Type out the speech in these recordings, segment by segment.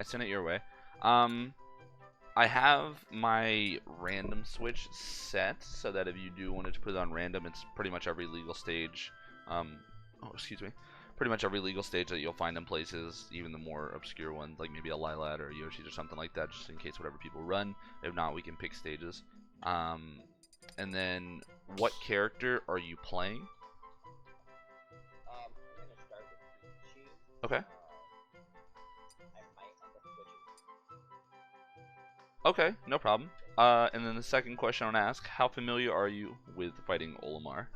I sent it your way. I have my random switch set so that if you do want to put it on random, it's pretty much every legal stage. Oh, excuse me. Pretty much every legal stage that you'll find in places, even the more obscure ones, like maybe a Lilat or a Yoshi's or something like that, just in case whatever people run. If not, we can pick stages. And then, what character are you playing? I'm gonna start with Ichi. Okay. I might end up switching. Okay, no problem. And then the second question I want to ask, how familiar are you with fighting Olimar?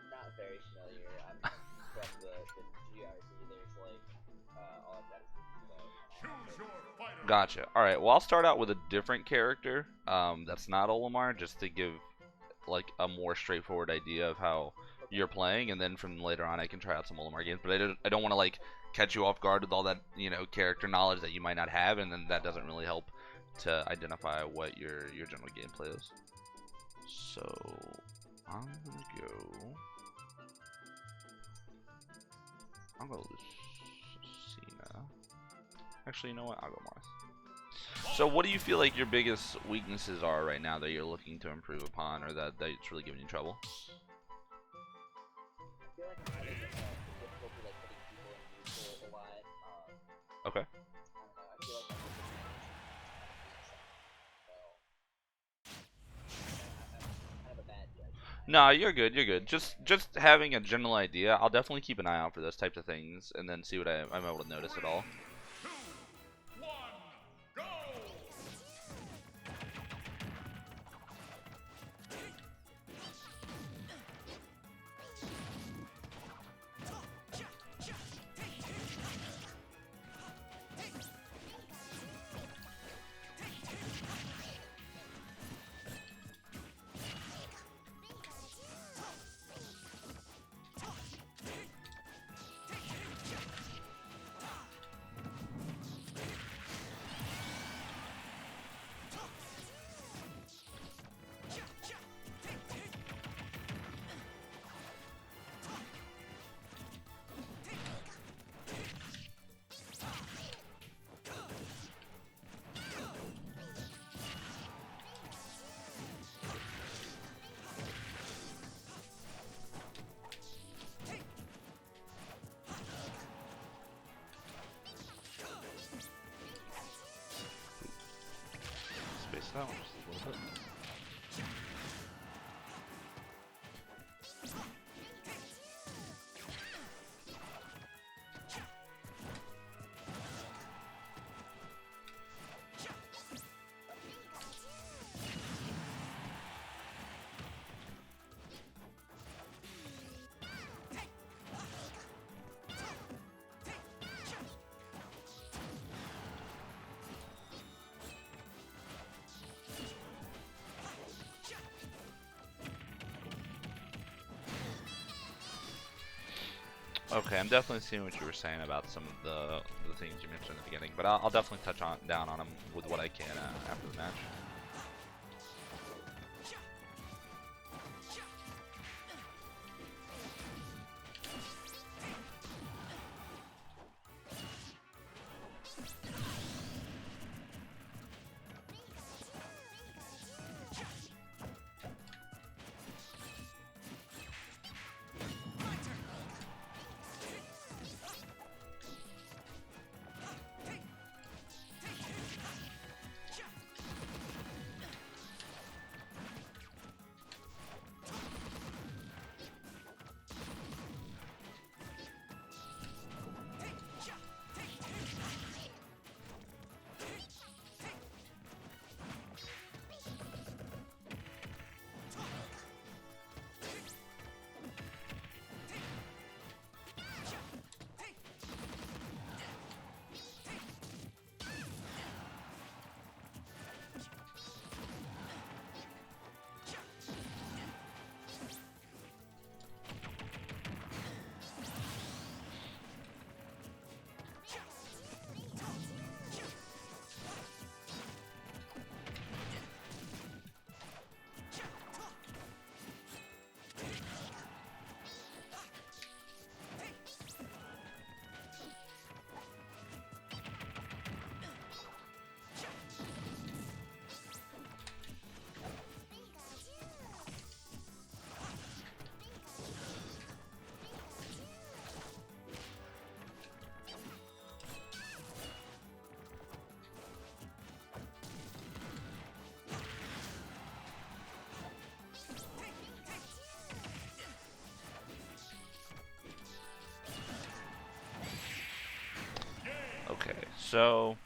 Not very familiar. I'm from the GRP. There's like all I've got is so. Gotcha. Alright, well I'll start out with a different character that's not Olimar, just to give like a more straightforward idea of how you're playing, and then from later on I can try out some Olimar games. But I don't want to like catch you off guard with all that, you know, character knowledge that you might not have, and then that doesn't really help to identify what your general gameplay is. So I'm gonna go. I'll go Lucina. Actually, you know what? I'll go Mars. So what do you feel like your biggest weaknesses are right now that you're looking to improve upon, or that it's really giving you trouble? I feel like I'm having difficulty like putting people in neutral a lot. Okay. I don't know. I feel like I'm kind of a bad judge. No, you're good. You're good. Just having a general idea. I'll definitely keep an eye out for those types of things, and then see what I'm able to notice at all. Space that one just a little bit. Okay, I'm definitely seeing what you were saying about some of the things you mentioned in the beginning, but I'll definitely touch down on them with what I can after the match. So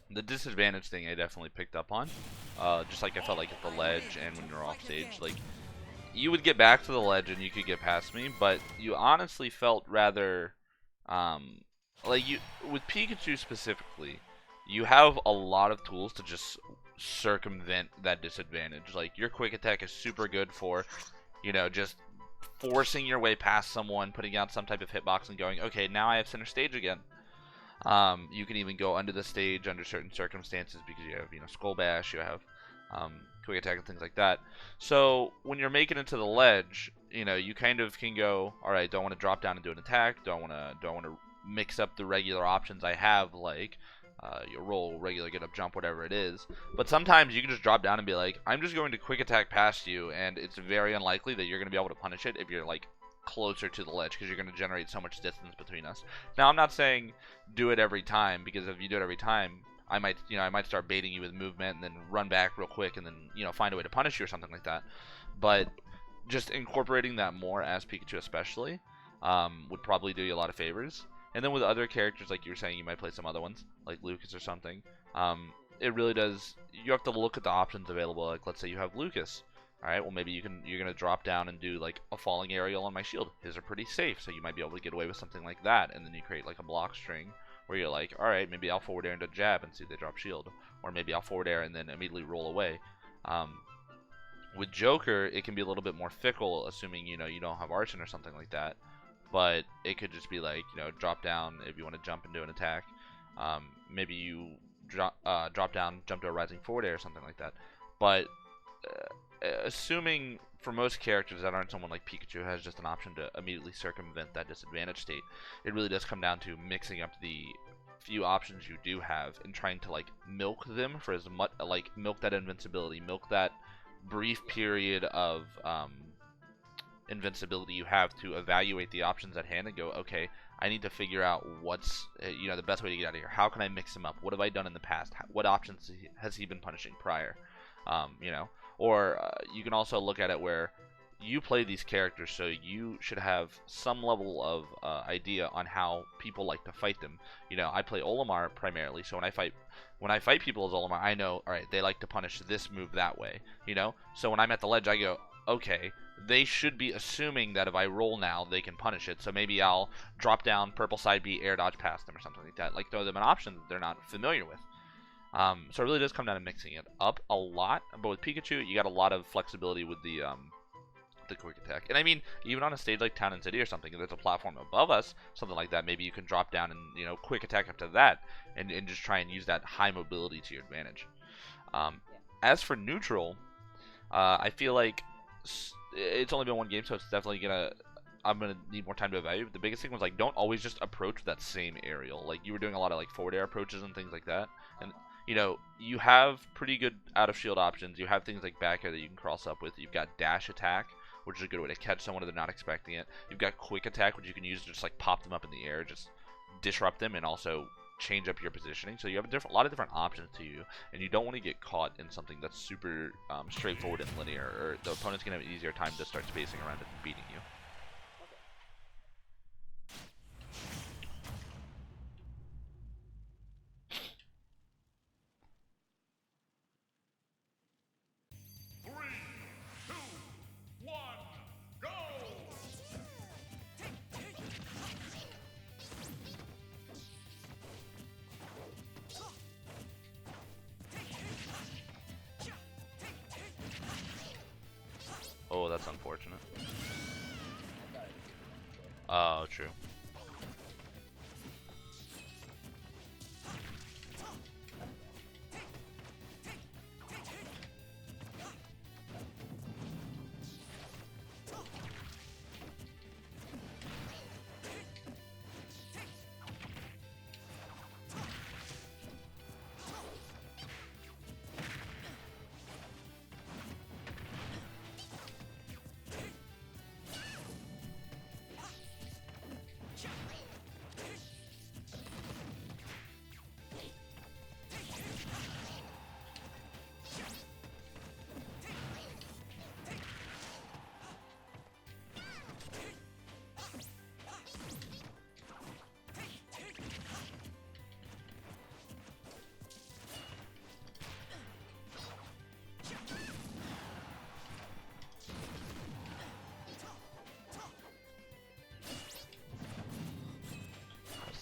the disadvantage thing I definitely picked up on. Just like I felt like at the ledge and when you're off stage, like you would get back to the ledge and you could get past me, but you honestly felt rather, um, like you with Pikachu specifically, you have a lot of tools to just circumvent that disadvantage. Like your quick attack is super good for, just forcing your way past someone, putting out some type of hitbox, and going, okay, now I have center stage again. You can even go under the stage under certain circumstances because you have, Skull Bash, you have quick attack and things like that. So when you're making it to the ledge, you kind of can go, all right, don't want to drop down and do an attack, don't want to mix up the regular options I have, like you roll, regular, get up, jump, whatever it is. But sometimes you can just drop down and be like, I'm just going to quick attack past you, and it's very unlikely that you're going to be able to punish it if you're like closer to the ledge because you're going to generate so much distance between us. Now, I'm not saying do it every time, because if you do it every time, I might start baiting you with movement and then run back real quick and then, find a way to punish you or something like that. But just incorporating that more as Pikachu especially would probably do you a lot of favors. And then with other characters, like you were saying, you might play some other ones, like Lucas or something. It really does, you have to look at the options available. Like, let's say you have Lucas. Alright, well maybe you're going to drop down and do like a falling aerial on my shield. His are pretty safe, so you might be able to get away with something like that. And then you create like a block string where you're like, alright, maybe I'll forward air into jab and see if they drop shield. Or maybe I'll forward air and then immediately roll away. With Joker, it can be a little bit more fickle, assuming, you don't have Arson or something like that. But it could just be like, drop down if you want to jump and do an attack. Maybe you drop down, jump to a rising forward air or something like that. But assuming for most characters that aren't someone like Pikachu who has just an option to immediately circumvent that disadvantage state, it really does come down to mixing up the few options you do have and trying to like milk them for as much, like milk that invincibility, milk that brief period of invincibility you have to evaluate the options at hand and go, okay, I need to figure out what's the best way to get out of here. How can I mix him up? What have I done in the past? What options has he been punishing prior? Or you can also look at it where you play these characters, so you should have some level of idea on how people like to fight them. I play Olimar primarily, so when I fight people as Olimar, I know, all right, they like to punish this move that way. So when I'm at the ledge, I go, okay, they should be assuming that if I roll now, they can punish it. So maybe I'll drop down, purple side B, air dodge past them or something like that. Like throw them an option that they're not familiar with. So it really does come down to mixing it up a lot. But with Pikachu, you got a lot of flexibility with the quick attack. And I mean, even on a stage like Town and City or something, if there's a platform above us, something like that, maybe you can drop down and, quick attack up to that and just try and use that high mobility to your advantage. As for neutral, I feel like it's only been one game, so it's definitely I'm gonna need more time to evaluate. But the biggest thing was like, don't always just approach that same aerial. Like you were doing a lot of like forward air approaches and things like that, and you have pretty good out of shield options. You have things like back air that you can cross up with. You've got dash attack, which is a good way to catch someone if they're not expecting it. You've got quick attack, which you can use to just like pop them up in the air, just disrupt them, and also change up your positioning. So you have a lot of different options to you, and you don't want to get caught in something that's super straightforward and linear, or the opponent's gonna have an easier time to start spacing around it and beating you. Oh, that's unfortunate. Oh, true.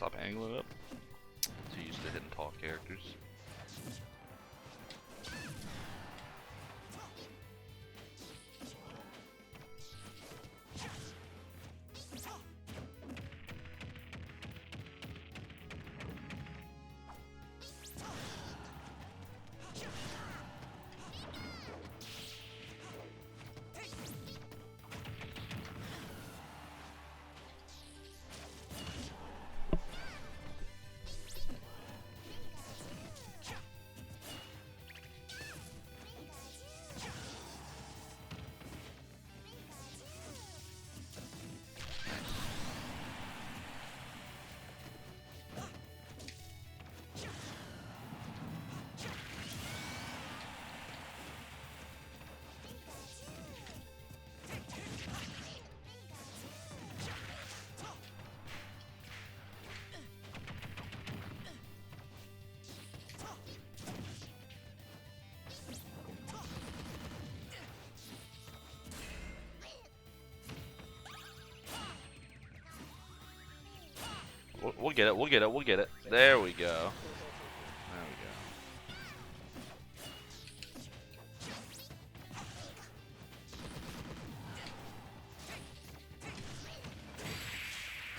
stop angling up. Too used to hitting tall characters. We'll get it. We'll get it. We'll get it. There we go. There we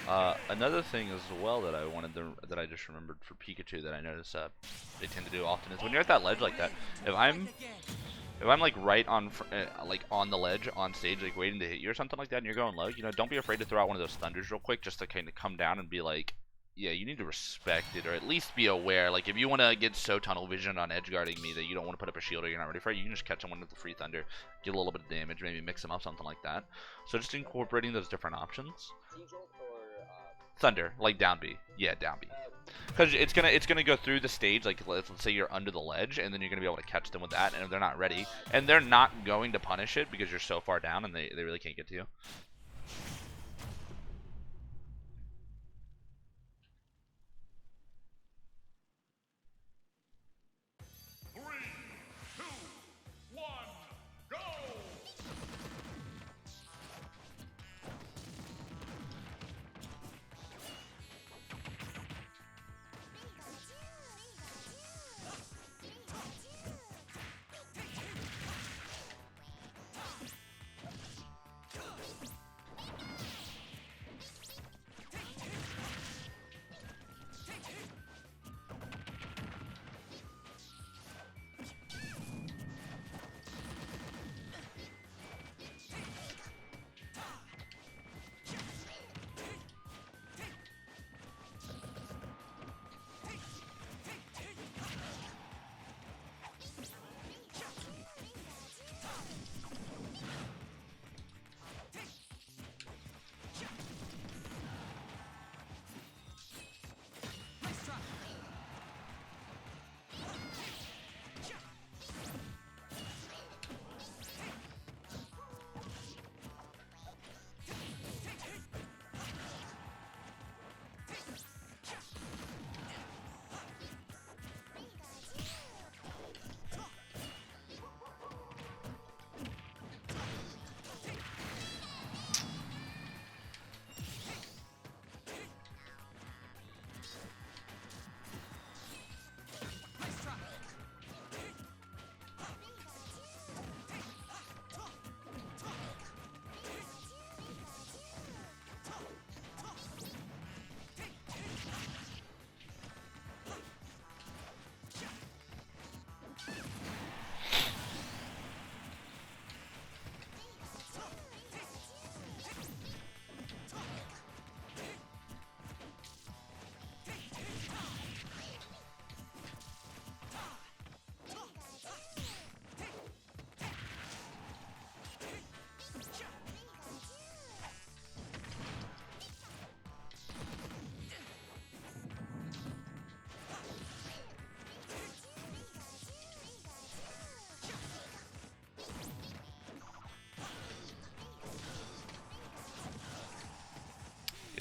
go. Another thing as well that I wanted to, that I just remembered for Pikachu that I noticed they tend to do often is when you're at that ledge like that. If I'm like right on like on the ledge on stage, like waiting to hit you or something like that, and you're going low, you know, don't be afraid to throw out one of those thunders real quick, just to kind of come down and be like, yeah, you need to respect it, or at least be aware. Like, if you want to get so tunnel vision on edge guarding me that you don't want to put up a shield or you're not ready for it, you can just catch someone with the free thunder, get a little bit of damage, maybe mix them up, something like that. So just incorporating those different options. Thunder, like down B. Yeah, down B. Because it's gonna go through the stage. Like, let's say you're under the ledge, and then you're gonna be able to catch them with that. And if they're not ready, and they're not going to punish it because you're so far down and they really can't get to you.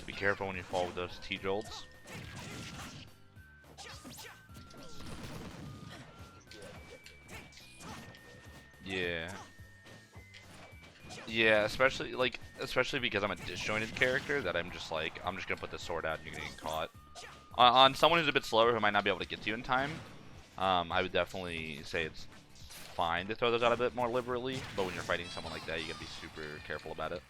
Be careful when you fall with those T-jolts. Yeah. Yeah, especially because I'm a disjointed character that I'm just gonna put the sword out and you're gonna get caught. On someone who's a bit slower who might not be able to get to you in time, I would definitely say it's fine to throw those out a bit more liberally, but when you're fighting someone like that, you gotta be super careful about it.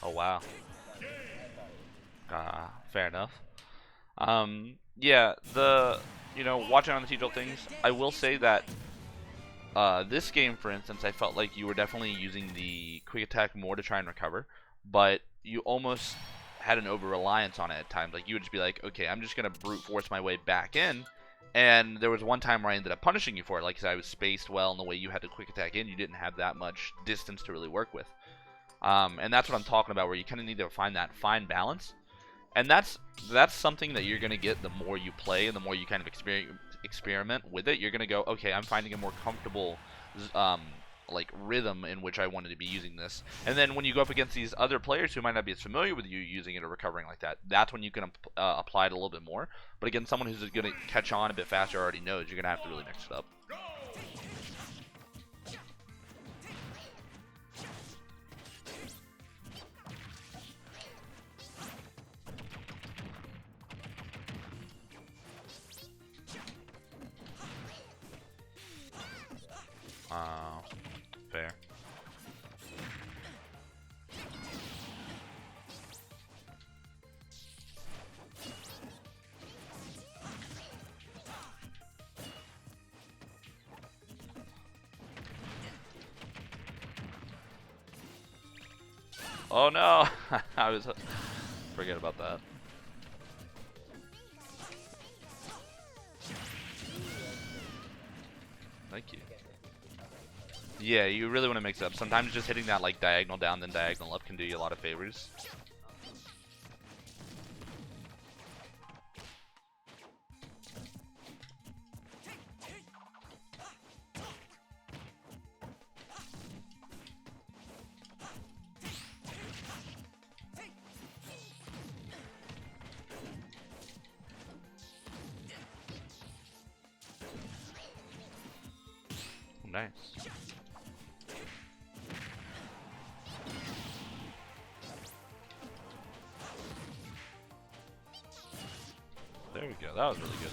Oh wow. Fair enough. Yeah, watching on the T-Drill things, I will say that this game, for instance, I felt like you were definitely using the quick attack more to try and recover, but you almost had an over-reliance on it at times. Like, you would just be like, okay, I'm just going to brute force my way back in, and there was one time where I ended up punishing you for it, like, because I was spaced well in the way you had to quick attack in, you didn't have that much distance to really work with. And that's what I'm talking about, where you kind of need to find that fine balance. And that's something that you're going to get the more you play and the more you kind of experiment with it. You're going to go, okay, I'm finding a more comfortable like rhythm in which I wanted to be using this. And then when you go up against these other players who might not be as familiar with you using it or recovering like that, that's when you can apply it a little bit more. But again, someone who's going to catch on a bit faster already knows you're going to have to really mix it up. Fair. Oh no! I was forget about that. Thank you. Yeah, you really want to mix it up. Sometimes just hitting that like diagonal down then diagonal up can do you a lot of favors. Nice. There we go. That was really good.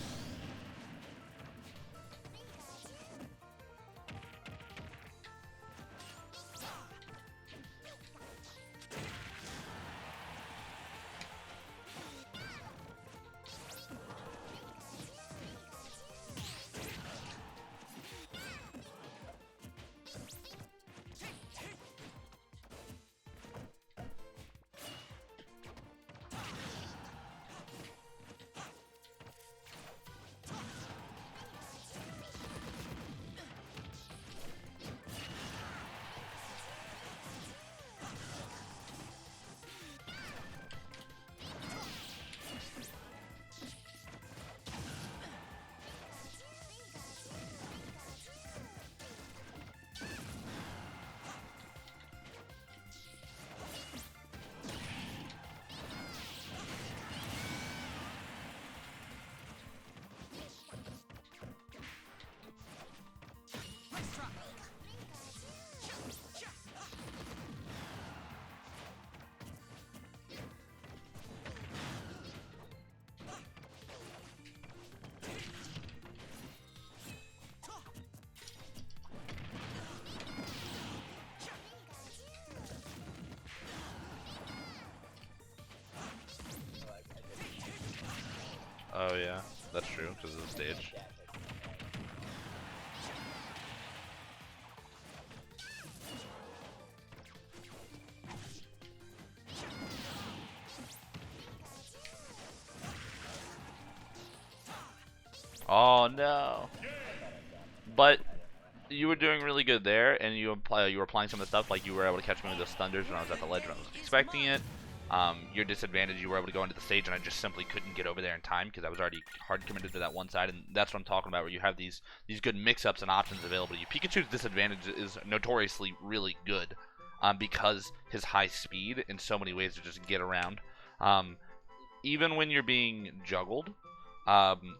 Oh yeah, that's true because of the stage. Oh no! But you were doing really good there, and you were applying some of the stuff. Like you were able to catch me with those thunders when I was at the ledge when I wasn't expecting it. Your disadvantage, you were able to go into the stage, and I just simply couldn't get over there in time because I was already hard committed to that one side, and that's what I'm talking about, where you have these good mix-ups and options available to you. Pikachu's disadvantage is notoriously really good, because his high speed in so many ways to just get around. Even when you're being juggled,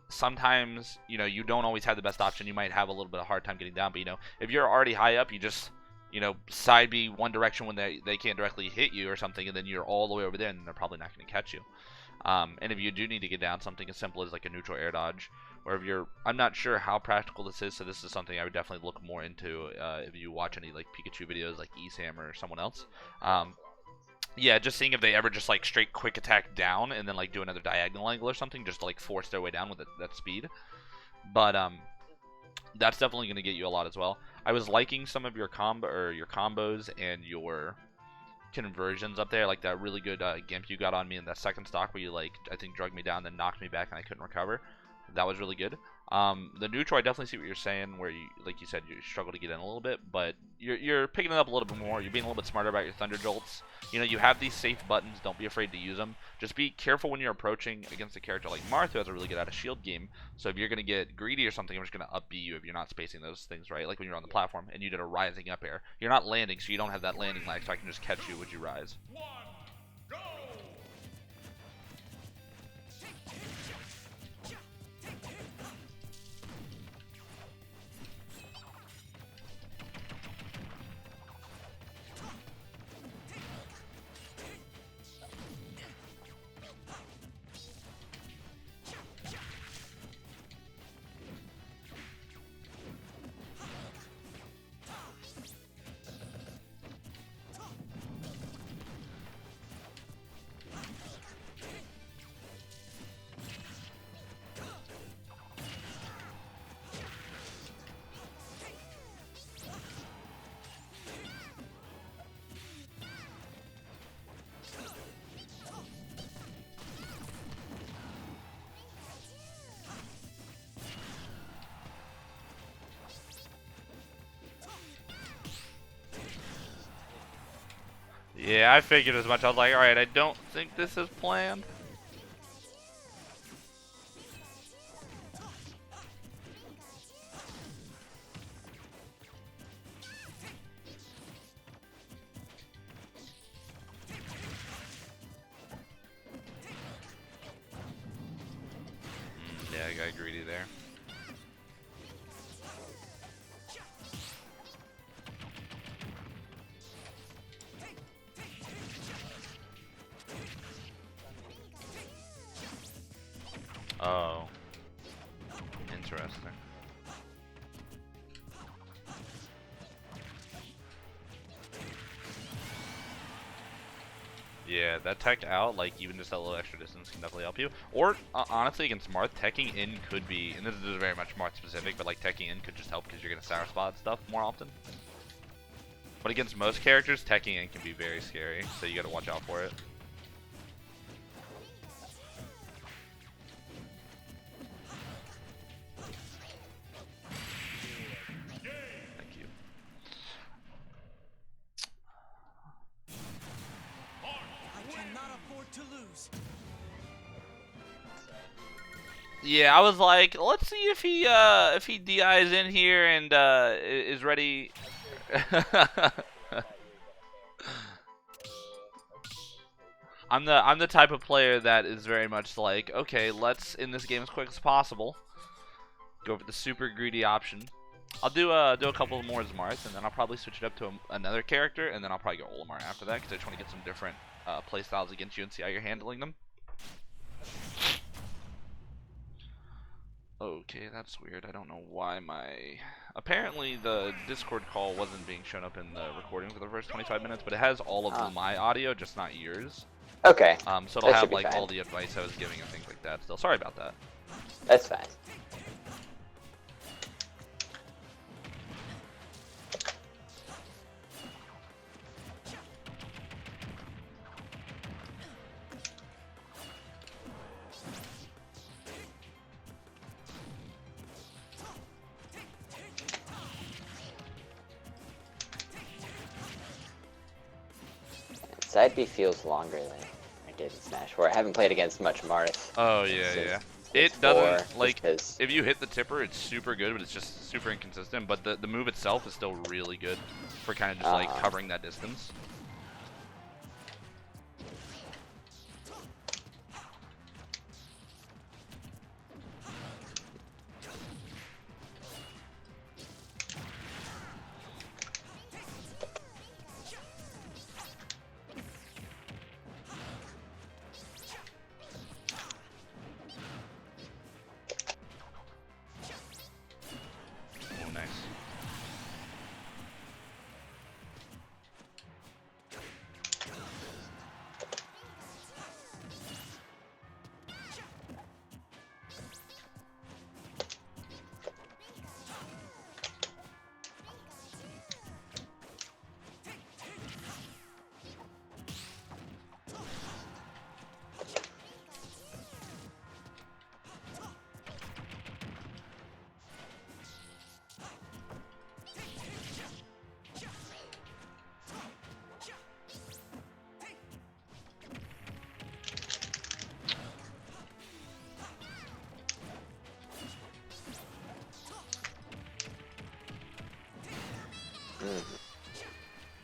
sometimes, you know, you don't always have the best option. You might have a little bit of hard time getting down, but, you know, if you're already high up, you just, you know, side B one direction when they can't directly hit you or something, and then you're all the way over there, and they're probably not going to catch you. And if you do need to get down, something as simple as like a neutral air dodge, or if you're, I'm not sure how practical this is, so this is something I would definitely look more into if you watch any like Pikachu videos like Esam or someone else. Yeah, just seeing if they ever just like straight quick attack down and then like do another diagonal angle or something, just to like force their way down with that speed. But that's definitely going to get you a lot as well. I was liking some of your combos and your conversions up there, like that really good gimp you got on me in that second stock where you like I think drug me down, then knocked me back and I couldn't recover. That was really good. The neutral, I definitely see what you're saying, where you, like you said, you struggle to get in a little bit, but you're picking it up a little bit more. You're being a little bit smarter about your thunder jolts. You know, you have these safe buttons. Don't be afraid to use them. Just be careful when you're approaching against a character like Marth, who has a really good out of shield game. So if you're gonna get greedy or something, I'm just gonna up B you if you're not spacing those things right. Like when you're on the platform and you did a rising up air, you're not landing, so you don't have that landing lag. So I can just catch you when you rise. Yeah, I figured as much. I was like, alright, I don't think this is planned. Yeah, I got greedy there. Oh. Interesting. Yeah, that tech out, like even just that little extra distance can definitely help you. Or, honestly, against Marth, teching in could be, and this is very much Marth specific, but like teching in could just help because you're going to sour spot stuff more often. But against most characters, teching in can be very scary, so you got to watch out for it. Yeah, I was like, let's see if he DIs in here and is ready. I'm the type of player that is very much like, okay, let's end this game as quick as possible. Go for the super greedy option. I'll do a couple more as Marth, and then I'll probably switch it up to another character, and then I'll probably go Olimar after that because I just want to get some different play styles against you and see how you're handling them. Okay, that's weird. I don't know why apparently the Discord call wasn't being shown up in the recording for the first 25 minutes, but it has all of my audio, just not yours. Okay. So it'll have like all the advice I was giving and things like that still. Sorry about that. That's fine. Side B feels longer than I did in Smash 4. I haven't played against much Marth. Oh, yeah, yeah. It it's doesn't, for, like, because if you hit the tipper, it's super good, but it's just super inconsistent. But the move itself is still really good for kind of just, like, covering that distance. Oh, nice.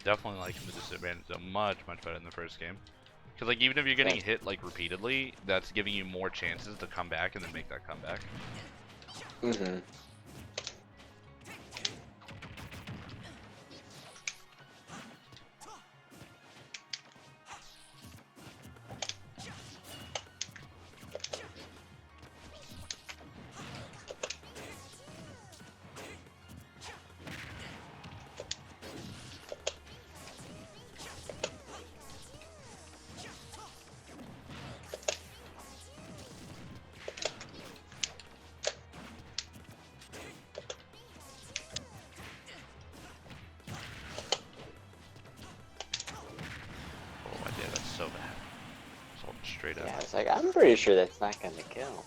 Definitely liking the disadvantage though, much better than the first game. Because like even if you're getting hit like repeatedly, that's giving you more chances to come back and then make that comeback. Oh my god, that's so bad. Just holding straight up. yeah, it's like I'm pretty sure that's not gonna kill.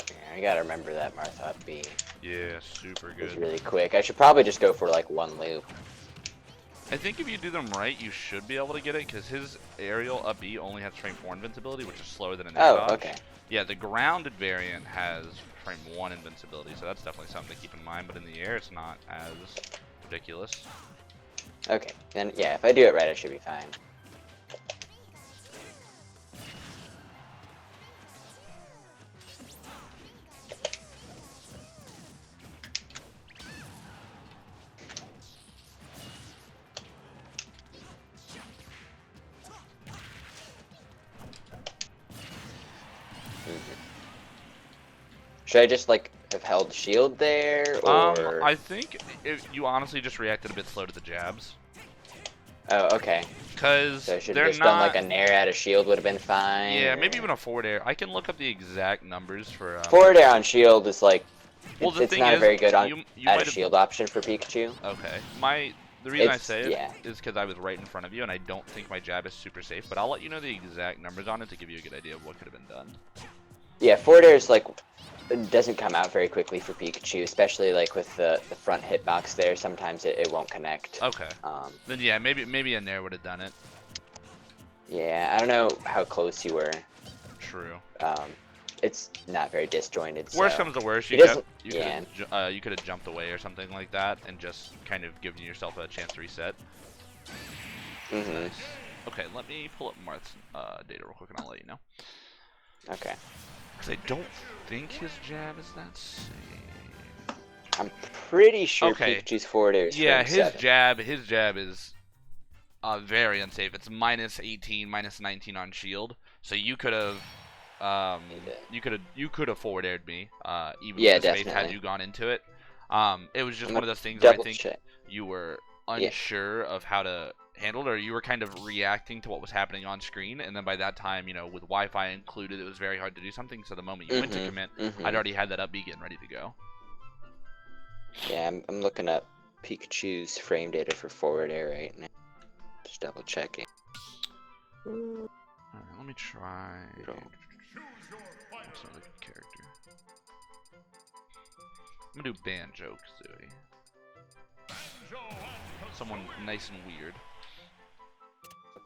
Yeah, I gotta remember that Martha up B Yeah, super is good. really quick. I should probably just go for like one loop. I think if you do them right, you should be able to get it, because his aerial up B only has frame 4 invincibility, which is slower than an air dodge. Okay. Yeah, the grounded variant has frame 1 invincibility, so that's definitely something to keep in mind, but in the air, it's not as ridiculous. Okay, then yeah, if I do it right, I should be fine. Should I just like have held shield there, or? I think if you honestly just reacted a bit slow to the jabs. Oh, okay. Because So I should they're have just not... done like a nair out of shield would have been fine. Yeah, or... maybe even a forward air. I can look up the exact numbers for... forward air on shield is like, well, the it's thing not is, a very good you out might of have... shield option for Pikachu. Okay. The reason I It's, say it yeah. is because I was right in front of you, and I don't think my jab is super safe, but I'll let you know the exact numbers on it to give you a good idea of what could have been done. Yeah, forward air is like, it doesn't come out very quickly for Pikachu, especially like with the front hitbox there. Sometimes it won't connect. Okay. Then yeah, maybe a nair would have done it. Yeah, I don't know how close you were. True. It's not very disjointed. Worst so. comes to worst, you could have jumped away or something like that, and just kind of given yourself a chance to reset. Nice. Okay, let me pull up Marth's data real quick, and I'll let you know. Okay. Because I don't think his jab is that same. I'm pretty sure Pikachu's forward air is yeah, frame 7. his jab is very unsafe. It's minus 18, minus 19 on shield. So you could have you could have forward aired me even with the space had you gone into it. It was just one of those things where I think you were unsure of how to handle it, or you were kind of reacting to what was happening on screen, and then by that time, you know, with Wi-Fi included, it was very hard to do something. So the moment you went to commit, I'd already had that up B getting ready to go. Yeah, I'm looking up Pikachu's frame data for forward air right now. Just double checking. Alright, let me try. What's another character? I'm gonna do Banjo Kazooie. Someone nice and weird.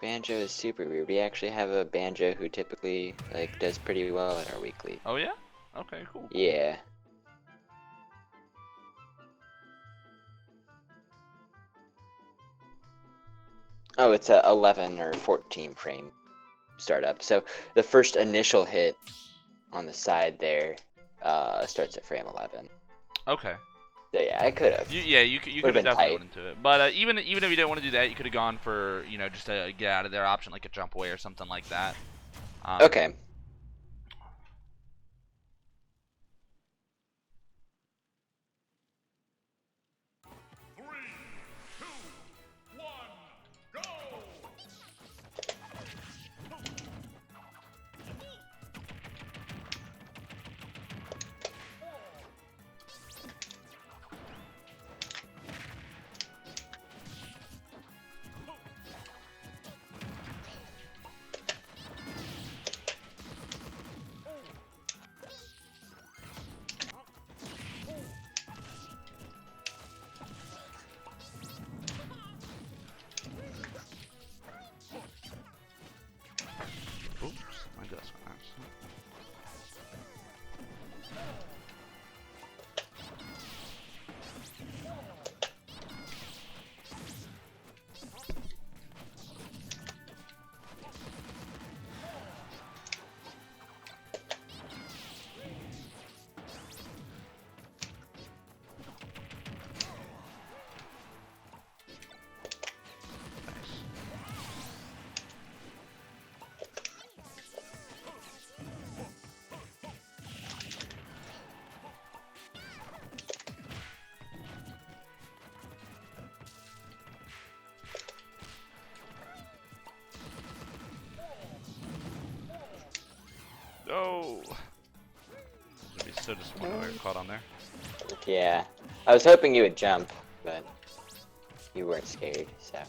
Banjo is super weird. We actually have a Banjo who typically like does pretty well in our weekly. Oh yeah? Okay, cool. Yeah. Oh, it's a 11 or 14 frame startup. So the first initial hit on the side there starts at frame 11. Okay. So yeah, I could have. You could have been definitely tight. went into it. But even if you didn't want to do that, you could have gone for, you know, just a get out of there option like a jump away or something like that. Okay. Oops, I just went accident. No! I'd be so disappointed if I got caught on there. Yeah. I was hoping you would jump, but you weren't scared, so.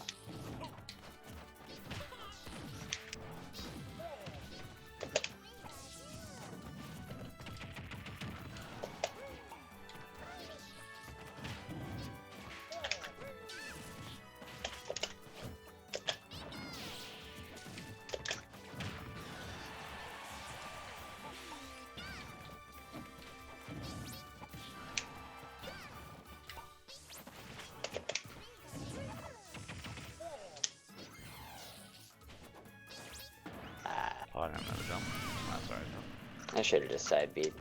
Oh, I didn't know the jump. That's alright. I should have just side beat.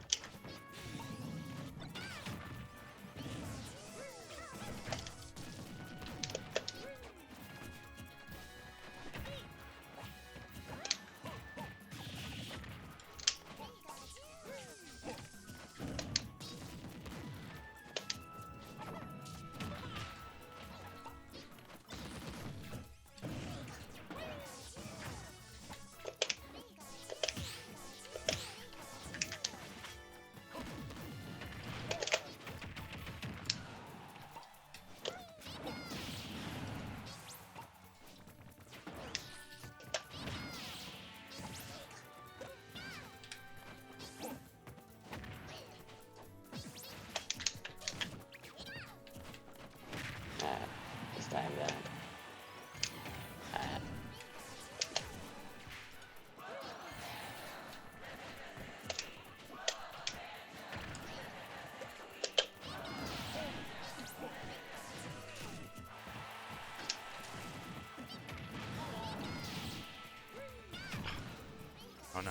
This time then. Oh no.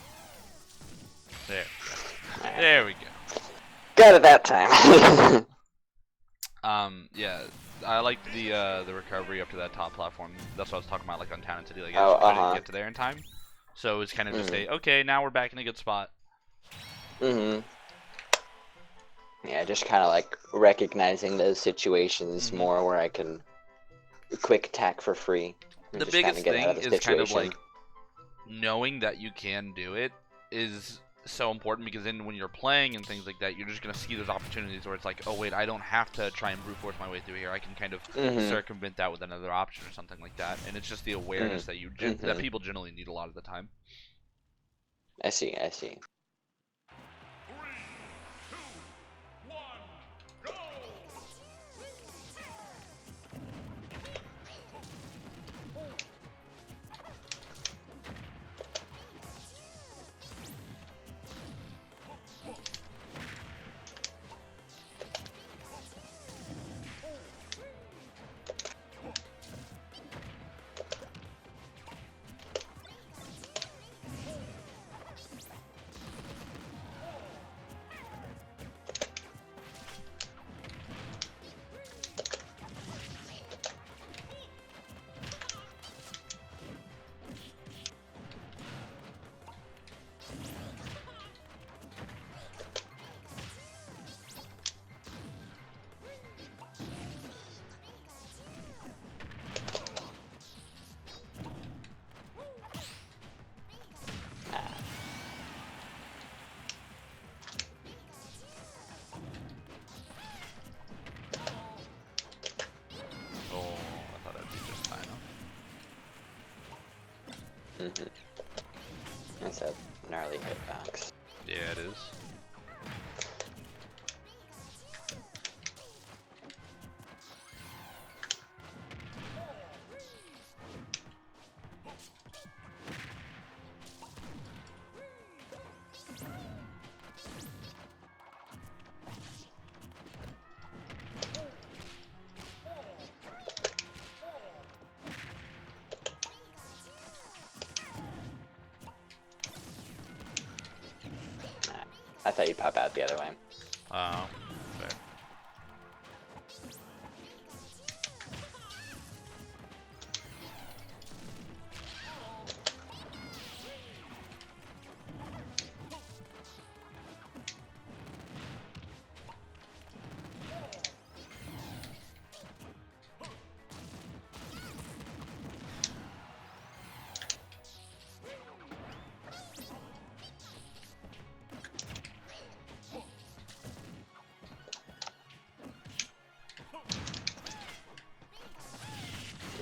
There. There we go. Got it that time. Yeah, I liked the recovery up to that top platform. That's what I was talking about, like on Town and City. Like, Oh, I couldn't get to there in time, so it's kind of just okay, now we're back in a good spot. Yeah, just kind of like recognizing those situations more where I can quick attack for free. The biggest thing is kind of like knowing that you can do it is so important, because then when you're playing and things like that, you're just gonna see those opportunities where it's like, oh wait, I don't have to try and brute force my way through here. I can kind of circumvent that with another option or something like that. And it's just the awareness that that people generally need a lot of the time. I see. That's a gnarly hitbox. Yeah, it is. I thought you'd pop out the other way. Oh, fair.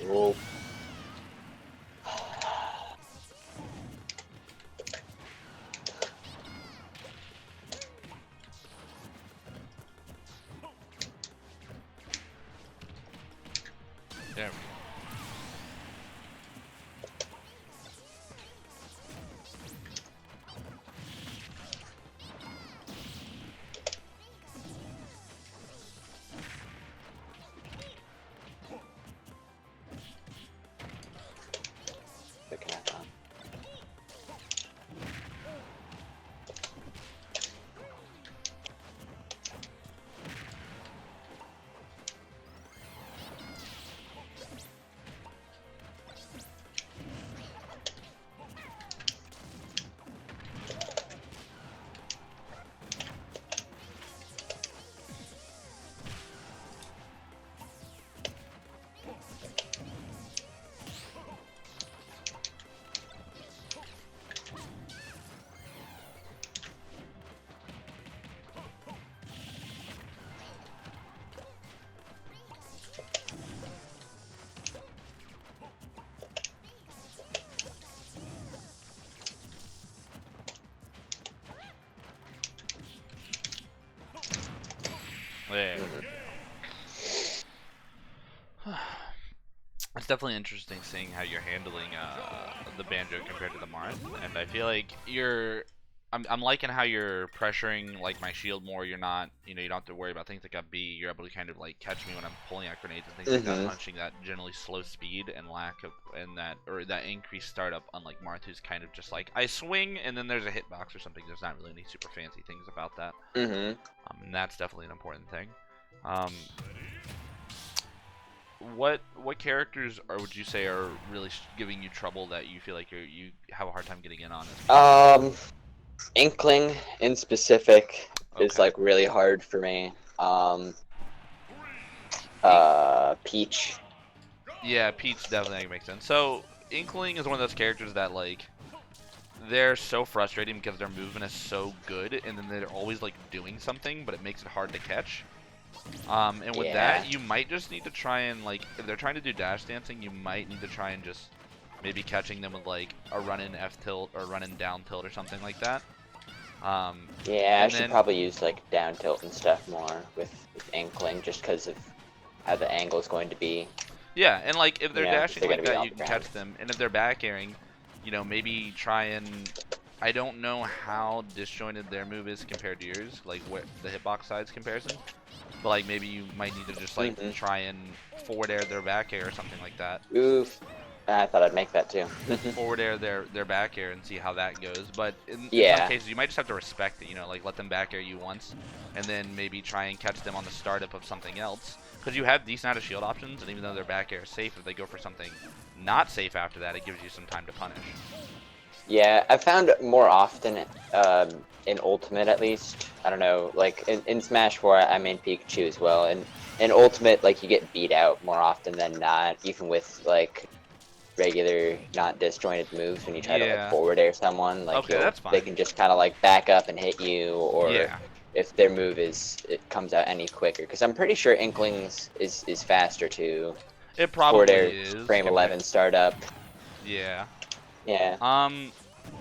Whoa. There we go. Picking up on. There we go. It's definitely interesting seeing how you're handling the banjo compared to the Marth, and I feel like I'm liking how you're pressuring like my shield more. You're not, you don't have to worry about things like a B. You're able to kind of like catch me when I'm pulling out grenades and things like that, punching that generally slow speed and lack of that increased startup. Unlike Marth, who's kind of just like I swing and then there's a hitbox or something. There's not really any super fancy things about that. And that's definitely an important thing. What characters would you say are really giving you trouble that you feel like you have a hard time getting in on? Inkling in specific is Okay. like really hard for me. Peach. Yeah, Peach definitely makes sense. So Inkling is one of those characters that like they're so frustrating because their movement is so good, and then they're always like doing something, but it makes it hard to catch. And with Yeah. that, you might just need to try and like if they're trying to do dash dancing, you might need to try and just maybe catching them with like a run in F tilt or run in down tilt or something like that. Yeah, I And should then probably use like down tilt and stuff more with Inkling just because of how the angle is going to be. yeah, and like if they're Yeah, dashing they're like gonna be that, off you the can ground. catch them. And if they're back airing, maybe try and I don't know how disjointed their move is compared to yours, like what the hitbox size comparison. But like maybe you might need to just like try and forward air their back air or something like that. Oof. I thought I'd make that too. Forward air their back air and see how that goes. But in some Yeah. cases you might just have to respect it, like let them back air you once and then maybe try and catch them on the startup of something else. Because you have decent amount of shield options, and even though their back air is safe, if they go for something not safe after that, it gives you some time to punish. Yeah, I found more often, in Ultimate at least, I don't know, like in Smash 4 I main Pikachu as well, and in Ultimate like you get beat out more often than not, even with like regular not disjointed moves when you try to like forward air someone, like Okay, that's fine. they can just kind of like back up and hit you, or Yeah. if their move it comes out any quicker, because I'm pretty sure Inklings is faster too. It Forward probably air is. frame 11 startup. Yeah. Yeah.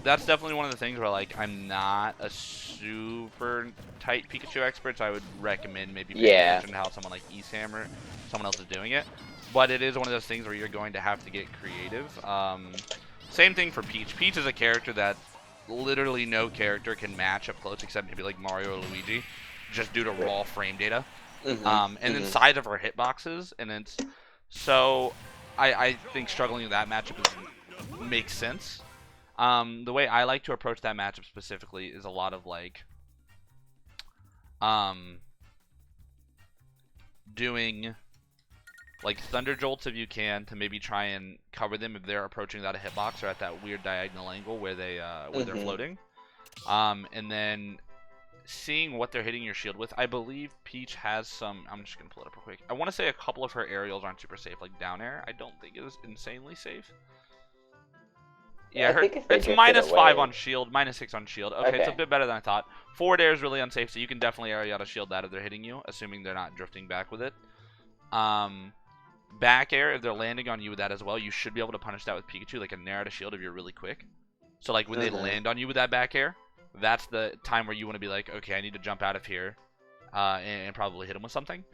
That's definitely one of the things where like I'm not a super tight Pikachu expert, so I would recommend maybe paying Yeah. attention to how someone like Esam or someone else is doing it. But it is one of those things where you're going to have to get creative. Same thing for Peach. Peach is a character that literally no character can match up close except maybe like Mario or Luigi, just due to raw frame data. And then size of her hitboxes, and it's so I think struggling with that matchup makes sense. The way I like to approach that matchup specifically is a lot of like doing like Thunder Jolts if you can to maybe try and cover them if they're approaching without a hitbox or at that weird diagonal angle where they're floating. And then seeing what they're hitting your shield with. I believe Peach has some. I'm just gonna pull it up real quick. I want to say a couple of her aerials aren't super safe, like down air. I don't think it is insanely safe. Yeah, it's -5 on shield, -6 on shield. Okay, it's a bit better than I thought. Forward air is really unsafe, so you can definitely area out a shield that if they're hitting you, assuming they're not drifting back with it. Back air, if they're landing on you with that as well, you should be able to punish that with Pikachu, like a nair out a shield if you're really quick. So like when they land on you with that back air, that's the time where you want to be like, okay, I need to jump out of here and probably hit them with something.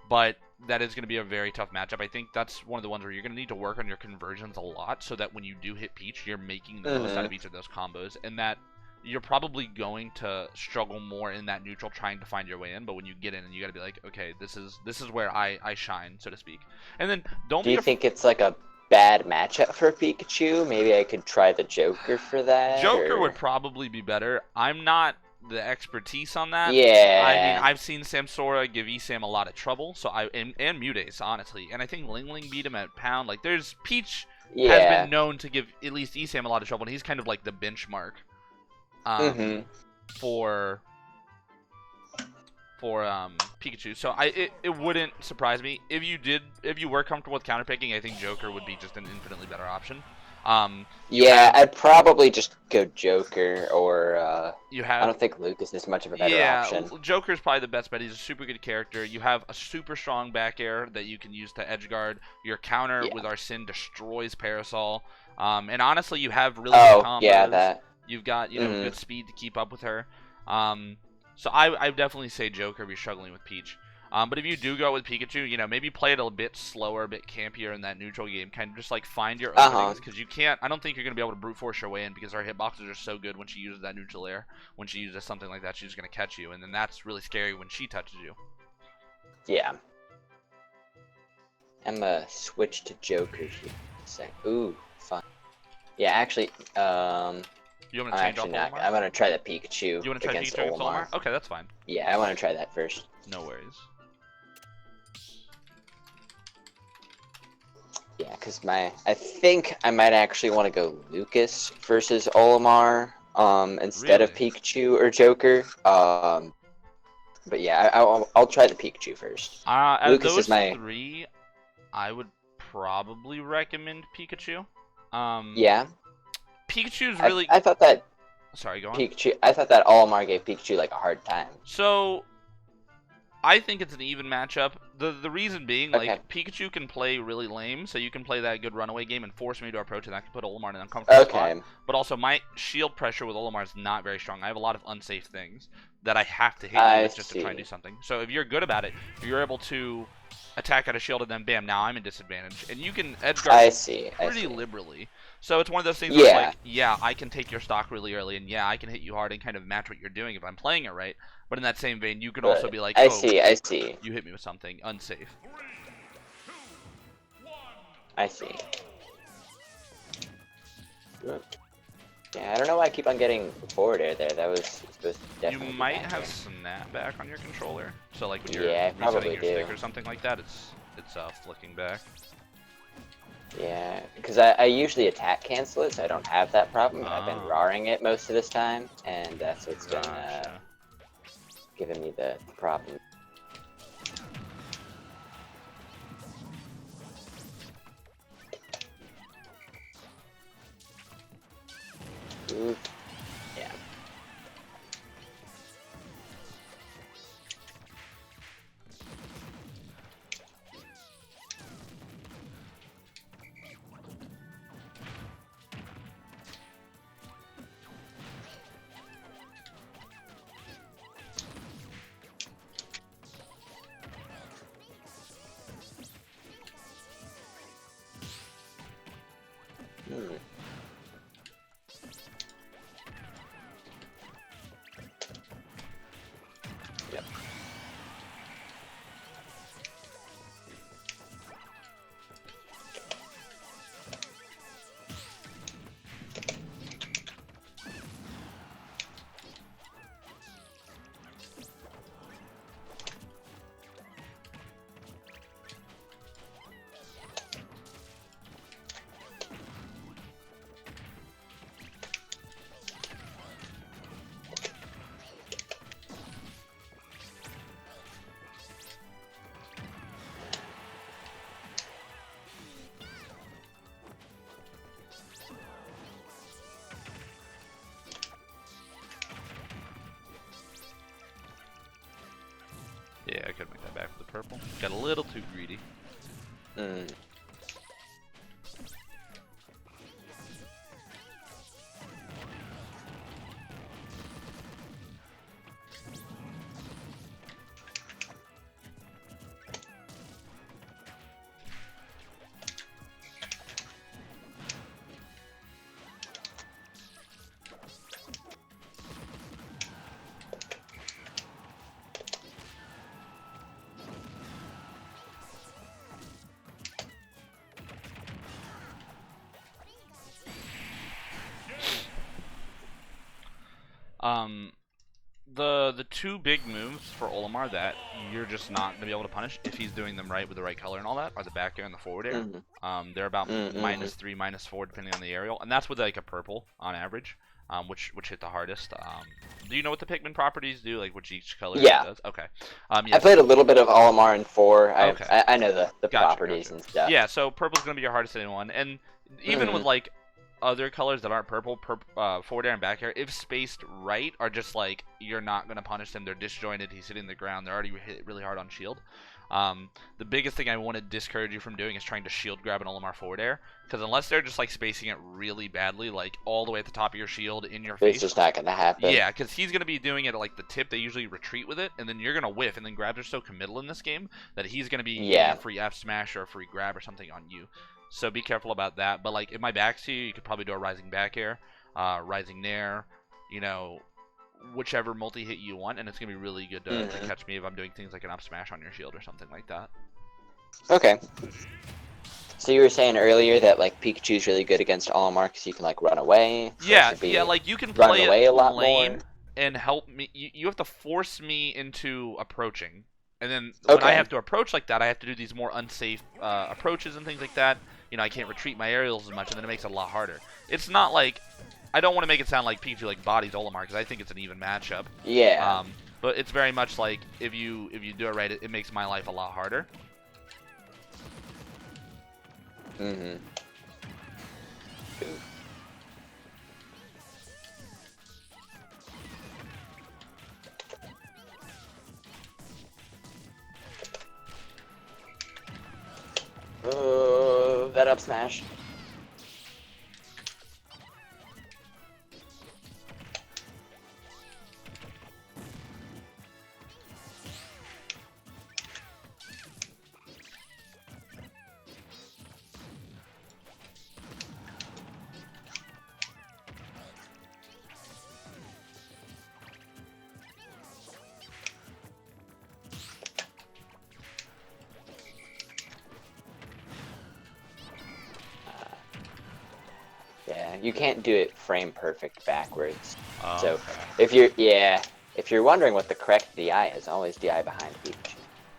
But that is going to be a very tough matchup. I think that's one of the ones where you're going to need to work on your conversions a lot so that when you do hit Peach, you're making the most out of each of those combos. And that you're probably going to struggle more in that neutral trying to find your way in. But when you get in, and you got to be like, okay, this is where I shine, so to speak. And then Do you think it's like a bad matchup for Pikachu? Maybe I could try the Joker for that. Joker would probably be better. I'm not the expertise on that. Yeah. I mean, I've seen Samsora give Esam a lot of trouble, so and Mutace, honestly. And I think Ling Ling beat him at Pound. Like, there's Peach has been known to give at least Esam a lot of trouble, and he's kind of like the benchmark for Pikachu. So it wouldn't surprise me if you were comfortable with counterpicking. I think Joker would be just an infinitely better option. I'd probably just go Joker, or I don't think Lucas is much of a better option. Yeah, Joker's probably the best bet. He's a super good character. You have a super strong back air that you can use to edgeguard. Your counter with Arsene destroys Parasol. And honestly, you have really good combos. That. You've got good speed to keep up with her. So I definitely say Joker if you're struggling with Peach. But if you do go with Pikachu, maybe play it a bit slower, a bit campier in that neutral game. Kind of just like find your openings, because you can't. I don't think you're gonna be able to brute force your way in because her hitboxes are so good when she uses that neutral air. When she uses something like that, she's gonna catch you, and then that's really scary when she touches you. Yeah. I'm gonna switch to Joker here. Ooh, fun. Yeah, actually, You want to change off Olimar? I'm gonna try the Pikachu. You want to try against Pikachu against Olimar? Olimar? Okay, that's fine. Yeah, I want to try that first. No worries. Yeah, because I think I might actually want to go Lucas versus Olimar, instead of Pikachu or Joker. But yeah, I'll try the Pikachu first. Lucas is my three. I would probably recommend Pikachu. Yeah. Pikachu's really. I thought that. Sorry, go on. Pikachu. I thought that Olimar gave Pikachu like a hard time. So, I think it's an even matchup. The reason being, like, Pikachu can play really lame, so you can play that good runaway game and force me to approach it, and that can put Olimar in an uncomfortable spot. But also, my shield pressure with Olimar is not very strong. I have a lot of unsafe things that I have to hit you with just to try and do something. So if you're good about it, if you're able to attack at a shield and then bam, now I'm in disadvantage. And you can edge guard pretty liberally. So it's one of those things where it's like, yeah, I can take your stock really early, and yeah, I can hit you hard and kind of match what you're doing if I'm playing it right. But in that same vein, you could also be like, oh, I see. You hit me with something unsafe. I see. Yeah, I don't know why I keep on getting forward air there. That was supposed to definitely. You might have snapback on your controller, so like when you're resetting your stick or something like that, it's flicking back. Yeah, because I usually attack cancel it, so I don't have that problem. I've been roaring it most of this time, and that's what's been giving me the problem. Ooh. Yeah. Hmm. Yep. Yeah, I could make that back for the purple. Got a little too greedy. Hmm. The two big moves for Olimar that you're just not gonna be able to punish if he's doing them right with the right color and all that are the back air and the forward air. They're about -3, -4 depending on the aerial, and that's with like a purple on average, which hit the hardest. Do you know what the Pikmin properties do, like which each color does? Okay. I played a little bit of Olimar in 4. Okay. I know the Gotcha, properties gotcha. and stuff. Yeah, so purple's gonna be your hardest hitting one, and even with like other colors that aren't purple, forward air and back air, if spaced right, are just like you're not gonna punish them. They're disjointed. He's hitting the ground. They're already hit really hard on shield. The biggest thing I want to discourage you from doing is trying to shield grab an Olimar forward air, because unless they're just like spacing it really badly, like all the way at the top of your shield in your face, It's just not gonna happen. yeah, because he's gonna be doing it at like the tip. They usually retreat with it, and then you're gonna whiff, and then grabs are so committal in this game that he's gonna be getting a free F smash or a free grab or something on you. So be careful about that. But like if my back's to you, you could probably do a rising back air, rising nair, you know, whichever multi hit you want, and it's gonna be really good to catch me if I'm doing things like an up smash on your shield or something like that. Okay. So you were saying earlier that like Pikachu's really good against Olimar because you can like run away. So Yeah, like you can play away it a lot lane more. and help me. You have to force me into approaching, and then when I have to approach like that, I have to do these more unsafe approaches and things like that. You know, I can't retreat my aerials as much, and then it makes it a lot harder. It's not like I don't want to make it sound like Pikachu like bodies Olimar because I think it's an even matchup. Yeah. But it's very much like if you do it right, it makes my life a lot harder. That up smash. Yeah, you can't do it frame perfect backwards. So if you're wondering what the correct DI is, always DI behind Pikachu.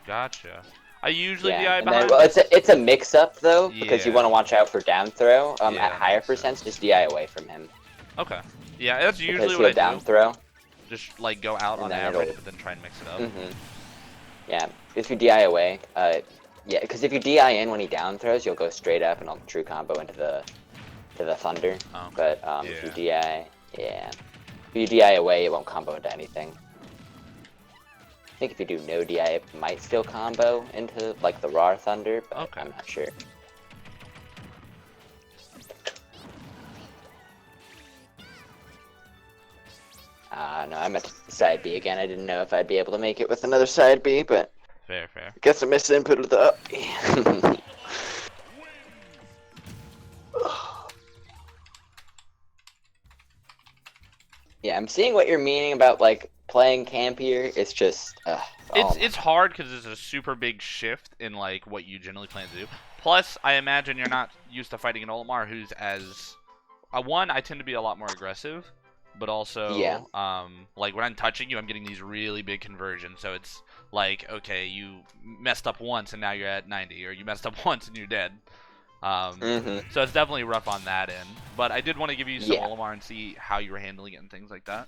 Gotcha. I usually DI and behind. then, well, it's a mix up though because you want to watch out for down throw. At higher percents, just DI away from him. Okay. Yeah, that's usually because what I down do. Throw. Just like go out on average, but then try and mix it up. Yeah, if you DI away, yeah, because if you DI in when he down throws, you'll go straight up and I'll true combo into the thunder. But if you DI, if you DI away, it won't combo into anything. I think if you do no DI, it might still combo into like the raw thunder, but I'm not sure. No, I meant side B again. I didn't know if I'd be able to make it with another side B, but fair. I guess I missed the input of the up B. I'm seeing what you're meaning about like playing campier. It's just, It's hard because it's a super big shift in like what you generally plan to do. Plus, I imagine you're not used to fighting an Olimar who's as one. I tend to be a lot more aggressive, but also Yeah. like when I'm touching you, I'm getting these really big conversions. So it's like, okay, you messed up once and now you're at 90, or you messed up once and you're dead. So it's definitely rough on that end. But I did want to give you some Yeah. Olimar and see how you were handling it and things like that.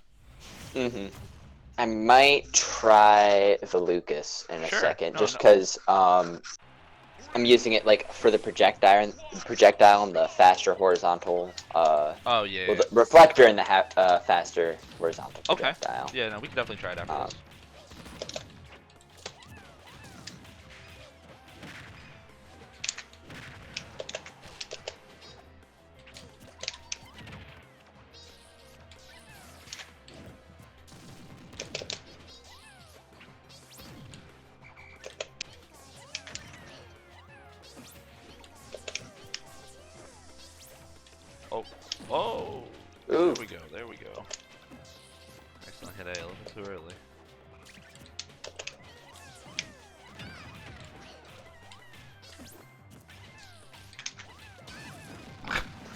I might try the Lucas in a Sure. second, No, just no. because I'm using it like for the projectile and the faster horizontal. Oh yeah. Well, Yeah. the reflector and the faster horizontal Okay. projectile. Yeah. No, we can definitely try it after this. Oh. Ooh. There we go. There we go. Excellent hit A. A little too early.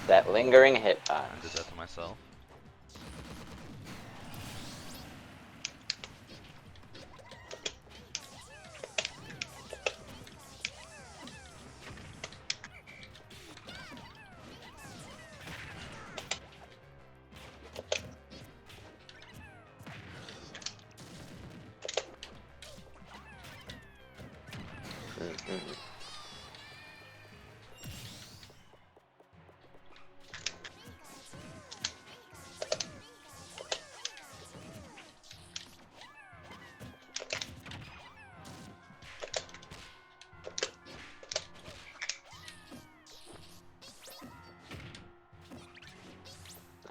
That lingering hitbox. I did that to myself.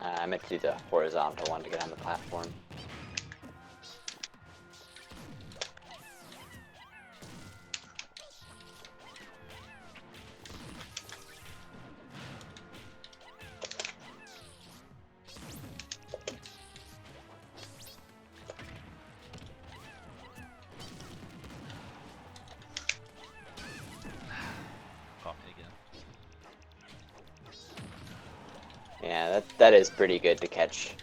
I meant to do the horizontal one to get on the platform. Caught me again. Yeah, that is pretty good to catch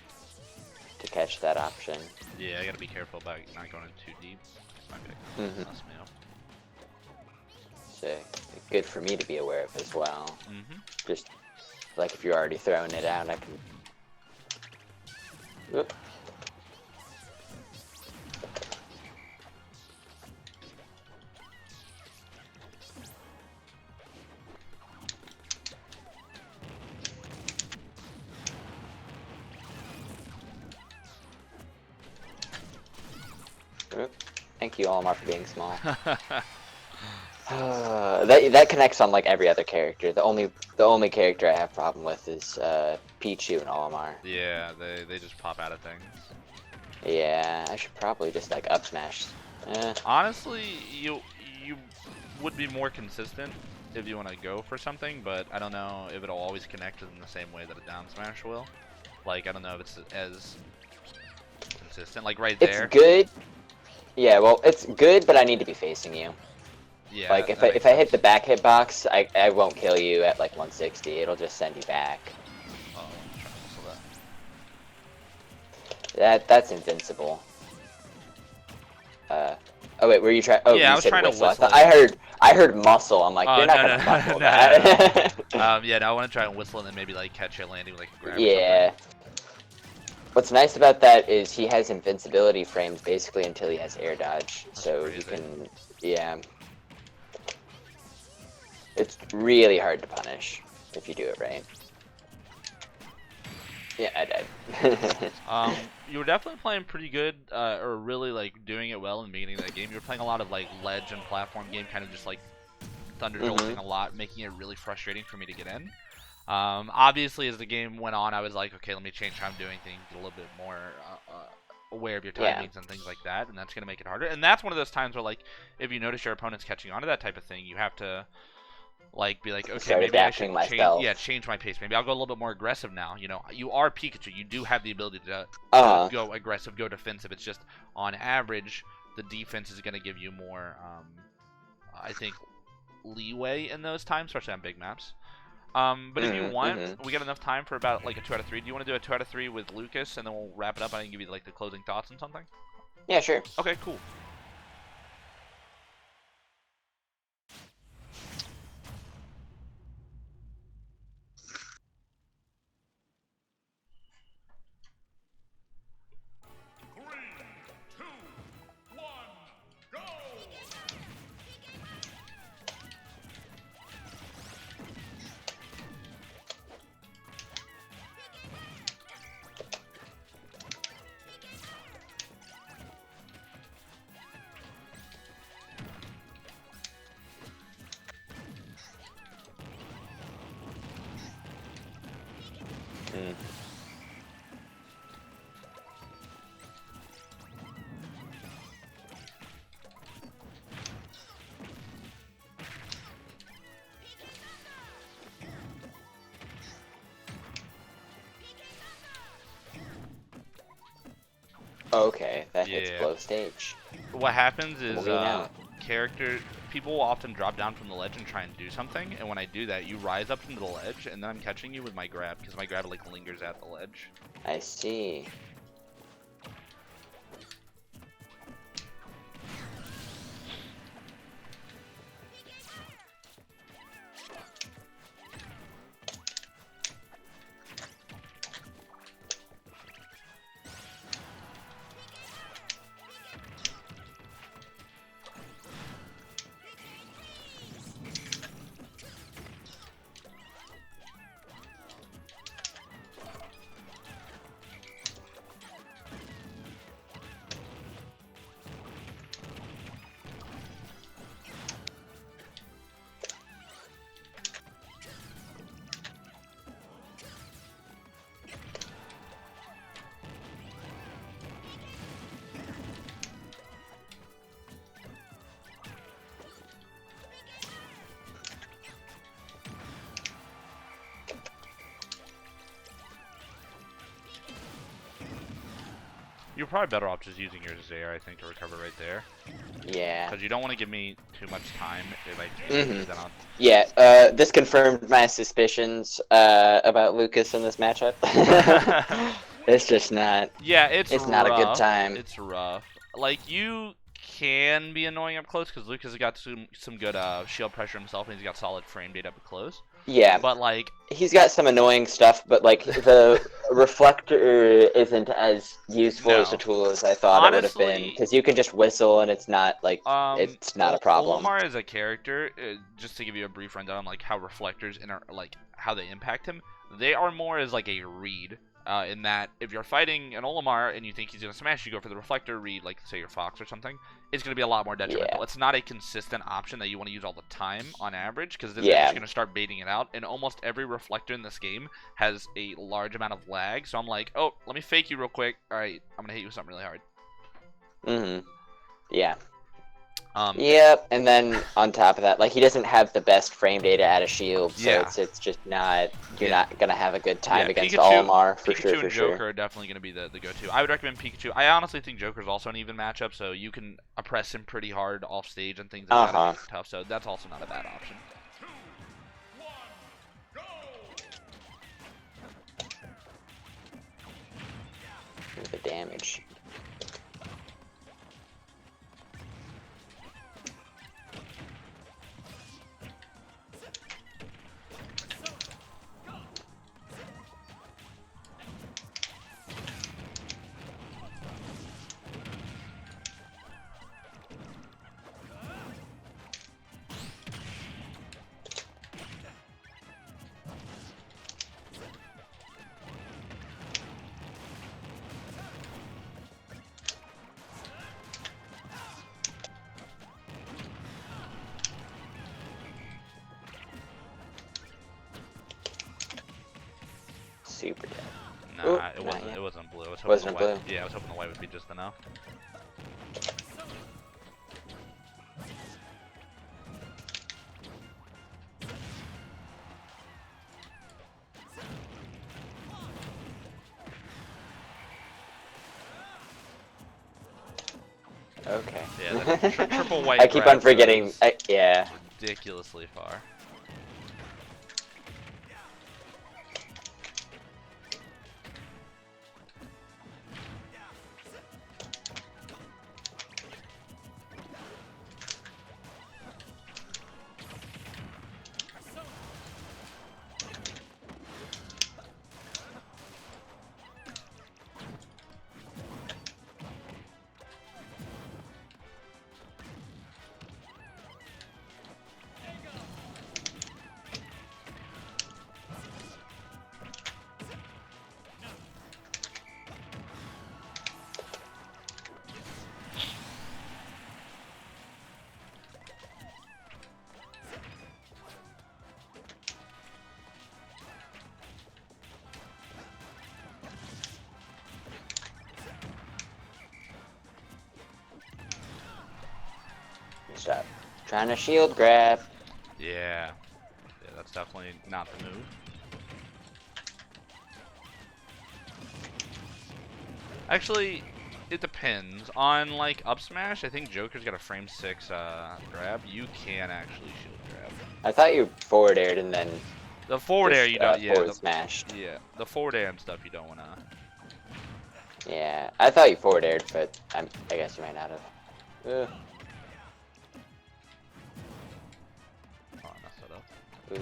that option. Yeah, I gotta be careful about not going in too deep. My pick messed me up. So good for me to be aware of as well. Just like if you're already throwing it out, I can. Oop. Oop. Thank you, Olimar, for being small. That connects on like every other character. The only character I have problem with is Pichu and Olimar. Yeah, they just pop out of things. Yeah, I should probably just like up smash. Honestly, you would be more consistent if you want to go for something, but I don't know if it'll always connect in the same way that a down smash will. Like, I don't know if it's as consistent. Like right there. It's good. Yeah, well, it's good, but I need to be facing you. Yeah. Like if I hit the back hitbox, I won't kill you at like 160. It'll just send you back. Oh, I'm trying to whistle that. That's invincible. Oh wait, were you trying? Oh, yeah, you I was said trying whistle. to whistle. I heard muscle. I'm like, you're not gonna muscle that. Yeah, no, I want to try and whistle and then maybe like catch you landing with like a grab. Yeah. What's nice about that is he has invincibility frames basically until he has air dodge, so crazy. you can, yeah. It's really hard to punish if you do it right. Yeah, I died. You were definitely playing pretty good, or really like doing it well in the beginning of that game. You were playing a lot of like ledge and platform game, kind of just like thunder jolting a lot, making it really frustrating for me to get in. Obviously, as the game went on, I was like, okay, let me change how I'm doing things, get a little bit more aware of your timings and things like that, and that's gonna make it harder. And that's one of those times where, like, if you notice your opponent's catching on to that type of thing, you have to Like, be like, okay, Start maybe I should adapting myself. change my pace. Maybe I'll go a little bit more aggressive now. You know, you are Pikachu. You do have the ability to go aggressive, go defensive. It's just on average, the defense is going to give you more, I think, leeway in those times, especially on big maps. But if you want, we got enough time for about like a 2 out of 3. Do you want to do a 2 out of 3 with Lucas, and then we'll wrap it up, and I can give you like the closing thoughts and something? Yeah, sure. Okay, cool. Okay, that hits below stage. What happens is people will often drop down from the ledge and try and do something, and when I do that, you rise up into the ledge, and then I'm catching you with my grab, because my grab like lingers at the ledge. I see. You're probably better off just using your Zaire, I think, to recover right there. Yeah. Because you don't want to give me too much time. Yeah, this confirmed my suspicions about Lucas in this matchup. It's just not. Yeah, it's not a good time. It's rough. Like, you can be annoying up close because Lucas has got some good shield pressure himself, and he's got solid frame data up close. Yeah, but like he's got some annoying stuff, but like the reflector isn't as useful as a tool as I thought it would have been, because you can just whistle and it's not like it's not a problem. Olimar as a character, just to give you a brief rundown on like how reflectors like how they impact him, they are more as like a read. In that, if you're fighting an Olimar and you think he's going to smash, you go for the reflector read, like say your Fox or something, it's going to be a lot more detrimental. Yeah. It's not a consistent option that you want to use all the time on average, because then you're just going to start baiting it out, and almost every reflector in this game has a large amount of lag, so I'm like, oh, let me fake you real quick, alright, I'm going to hit you with something really hard. Yeah. Yep, and then on top of that, like, he doesn't have the best frame data at a shield, so it's just not, you're not gonna have a good time against Olimar, for sure. Pikachu and Joker are definitely gonna be the go-to. I would recommend Pikachu. I honestly think Joker's also an even matchup, so you can oppress him pretty hard off stage and things like that. It's tough, so that's also not a bad option. The damage. Super dead. Nah, it wasn't. It wasn't blue. Wasn't blue. Yeah, I was hoping the white would be just enough. Okay. Yeah, that triple white I keep on grab forgetting. goes Yeah. ridiculously far. Stop. Trying to shield grab. Yeah. Yeah, that's definitely not the move. Actually, it depends. On, like, up smash, I think Joker's got a frame 6 grab. You can actually shield grab. I thought you forward aired and then The forward air, you don't, yeah. forward smashed. Yeah, the forward air and stuff, you don't want to. Yeah, I thought you forward aired, but I guess you might not have. Oh, I messed that up. Ooh.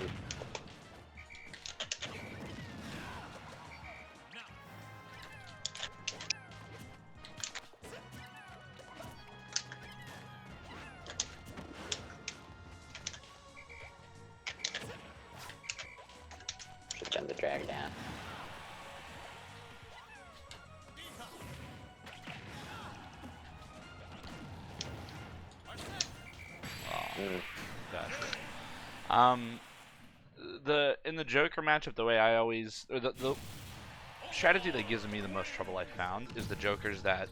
Should done the drag down. Gotcha. In the Joker matchup, the way I always, or the strategy that gives me the most trouble I found is the Jokers that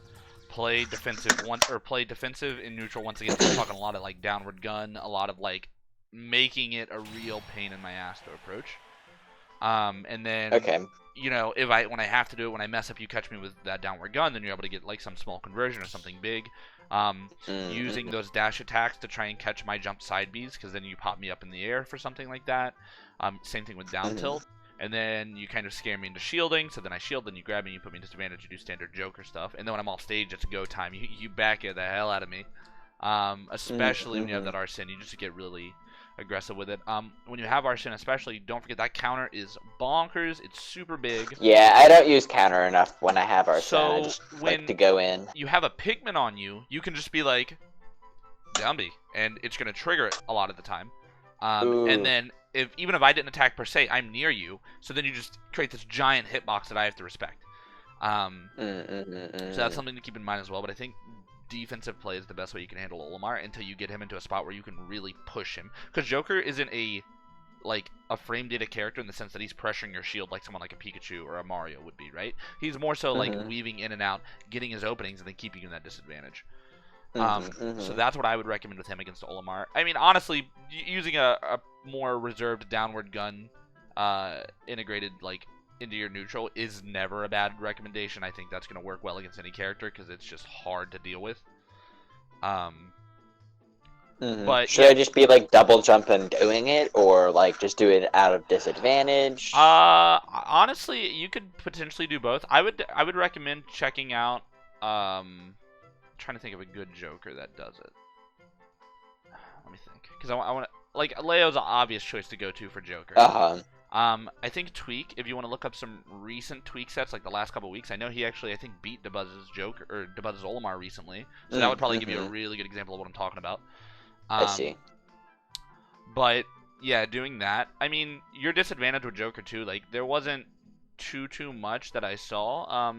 play defensive once, or play defensive in neutral once again. I'm talking a lot of like downward gun, a lot of like making it a real pain in my ass to approach. And then, Okay. you know, when I have to do it, when I mess up, you catch me with that downward gun, then you're able to get like some small conversion or something big. Using those dash attacks to try and catch my jump side Bs, because then you pop me up in the air for something like that. Same thing with down tilt. And then you kind of scare me into shielding, so then I shield, then you grab me, you put me in disadvantage, you do standard Joker stuff. And then when I'm off stage, it's go time. You back it the hell out of me. Especially when you have that Arsene, you just get really aggressive with it. When you have Arsene especially, don't forget that counter is bonkers. It's super big. Yeah, I don't use counter enough when I have Arsene. So I just when like to go in. You have a pigment on you, you can just be like, down B, and it's going to trigger it a lot of the time. And then, even if I didn't attack per se, I'm near you, so then you just create this giant hitbox that I have to respect. So that's something to keep in mind as well, but I think defensive play is the best way you can handle Olimar until you get him into a spot where you can really push him. Because Joker isn't a frame data character in the sense that he's pressuring your shield like someone like a Pikachu or a Mario would be, right? He's more so like weaving in and out, getting his openings, and then keeping you in that disadvantage. So that's what I would recommend with him against Olimar. I mean, honestly, using a more reserved downward gun integrated like into your neutral is never a bad recommendation. I think that's going to work well against any character because it's just hard to deal with. But should I just be like double jumping doing it, or like just do it out of disadvantage? Honestly, you could potentially do both. I would recommend checking out. Trying to think of a good Joker that does it. Let me think, because I want to, like, Leo's an obvious choice to go to for Joker. I think Tweak, if you want to look up some recent Tweak sets, like the last couple weeks, I know he actually, I think, beat Debuzz's Joker, or Debuzz's Olimar recently, so that would probably give you a really good example of what I'm talking about. I see. But, yeah, doing that, I mean, your disadvantage with Joker, too, like, there wasn't too much that I saw,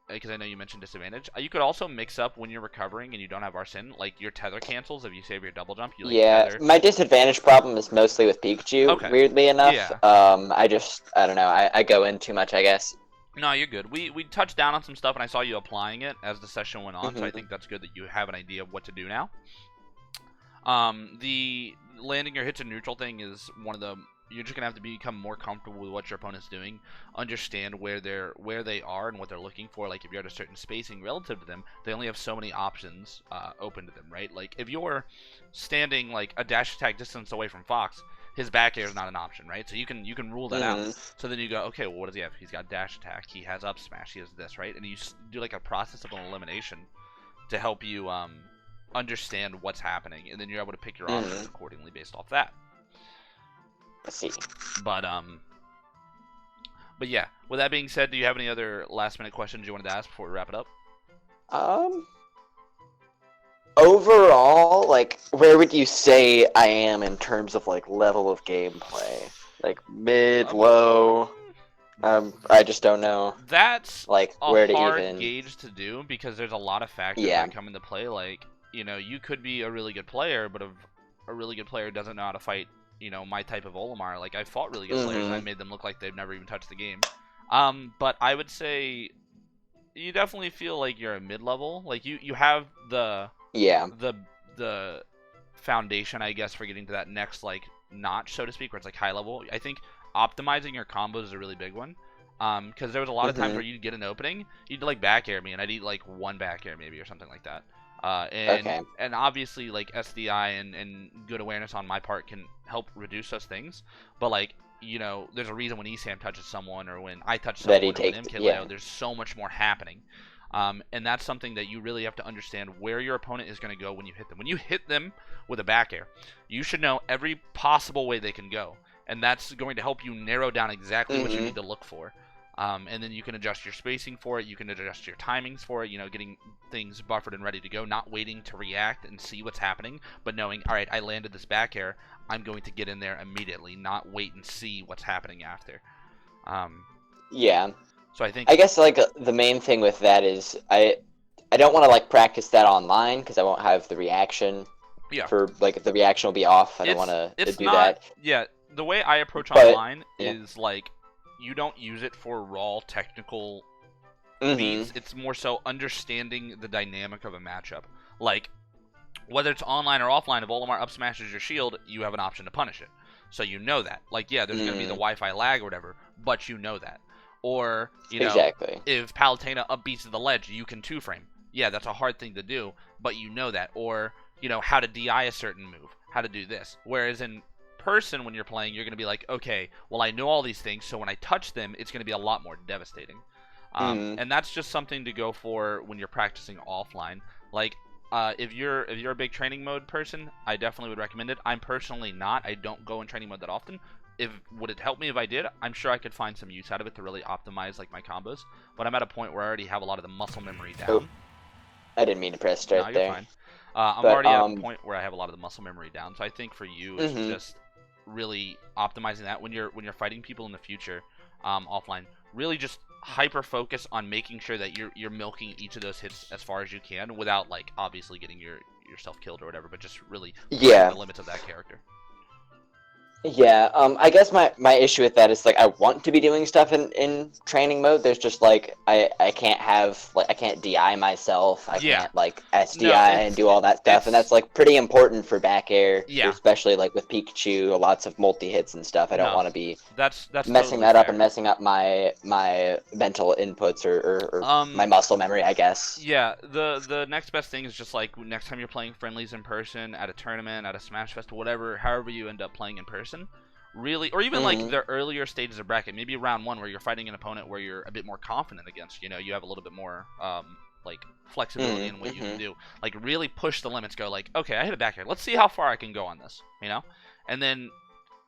because I know you mentioned disadvantage. You could also mix up when you're recovering and you don't have Arsene, like your tether cancels if you save your double jump. You, like, tether. My disadvantage problem is mostly with Pikachu, weirdly enough. Yeah. I don't know, I go in too much, I guess. No, you're good. We touched down on some stuff, and I saw you applying it as the session went on, so I think that's good that you have an idea of what to do now. The landing your hits in neutral thing is one of the you're just gonna have to become more comfortable with what your opponent's doing, understand where they are and what they're looking for. Like if you're at a certain spacing relative to them, they only have so many options open to them, right? Like if you're standing like a dash attack distance away from Fox, his back air is not an option, right? So you can rule that out. So then you go, okay, well, what does he have? He's got dash attack, he has up smash, he has this, right? And you do like a process of an elimination to help you understand what's happening, and then you're able to pick your options accordingly based off that. I see. But yeah. With that being said, do you have any other last minute questions you wanted to ask before we wrap it up? Overall, like, where would you say I am in terms of like level of gameplay? Like mid, low? I just don't know. That's like a where to hard even gauge to do because there's a lot of factors that come into play. Like, you know, you could be a really good player, but a really good player doesn't know how to fight, you know, my type of Olimar. Like, I fought really good players and I made them look like they've never even touched the game. But I would say you definitely feel like you're a mid-level. Like, you have the foundation, I guess, for getting to that next, like, notch, so to speak, where it's, like, high level. I think optimizing your combos is a really big one. Because there was a lot of times where you'd get an opening, you'd, like, back air me, and I'd eat, like, one back air maybe or something like that. And obviously, like, SDI and good awareness on my part can help reduce those things. But, like, you know, there's a reason when ESAM touches someone or when I touch someone or when MKLeo, there's so much more happening. And that's something that you really have to understand where your opponent is going to go when you hit them. When you hit them with a back air, you should know every possible way they can go. And that's going to help you narrow down exactly what you need to look for. And then you can adjust your spacing for it. You can adjust your timings for it. You know, getting things buffered and ready to go. Not waiting to react and see what's happening, but knowing, all right, I landed this back air. I'm going to get in there immediately, not wait and see what's happening after. So I guess like the main thing with that is I don't want to like practice that online because I won't have the reaction. Yeah. For like the reaction will be off. I don't want to do that. Yeah. The way I approach online is like you don't use it for raw technical beats. It's more so understanding the dynamic of a matchup. Like whether it's online or offline, if Olimar up smashes your shield, you have an option to punish it. So you know that. Like, yeah, there's going to be the Wi-Fi lag or whatever, but you know that. Or, you know, if Palutena upbeats the ledge, you can two-frame. Yeah, that's a hard thing to do, but you know that. Or, you know, how to DI a certain move, how to do this. Whereas in person, when you're playing, you're going to be like, okay, well, I know all these things, so when I touch them, it's going to be a lot more devastating. And that's just something to go for when you're practicing offline. Like, if you're a big training mode person, I definitely would recommend it. I'm personally not. I don't go in training mode that often. Would it help me if I did? I'm sure I could find some use out of it to really optimize like my combos. But I'm at a point where I already have a lot of the muscle memory down. Oh, I didn't mean to press start no, there. You're fine. I'm already at a point where I have a lot of the muscle memory down. So I think for you, it's just really optimizing that when you're fighting people in the future, offline. Really just hyper focus on making sure that you're milking each of those hits as far as you can without like obviously getting yourself killed or whatever, but just really pushing the limits of that character. Yeah, I guess my issue with that is like I want to be doing stuff in training mode. There's just like I can't have like I can't DI myself. I can't like SDI and do all that stuff, and that's like pretty important for back air. Yeah. Especially like with Pikachu, lots of multi hits and stuff. I don't want to be that's messing totally that fair. up and messing up my mental inputs or my muscle memory, I guess. Yeah, the next best thing is just like next time you're playing friendlies in person at a tournament, at a Smash Fest, whatever, however you end up playing in person. Really, or even like the earlier stages of bracket, maybe round 1 where you're fighting an opponent where you're a bit more confident against, you know, you have a little bit more like flexibility in what you can do. Like really push the limits, go like, okay, I hit a back air, let's see how far I can go on this, you know, and then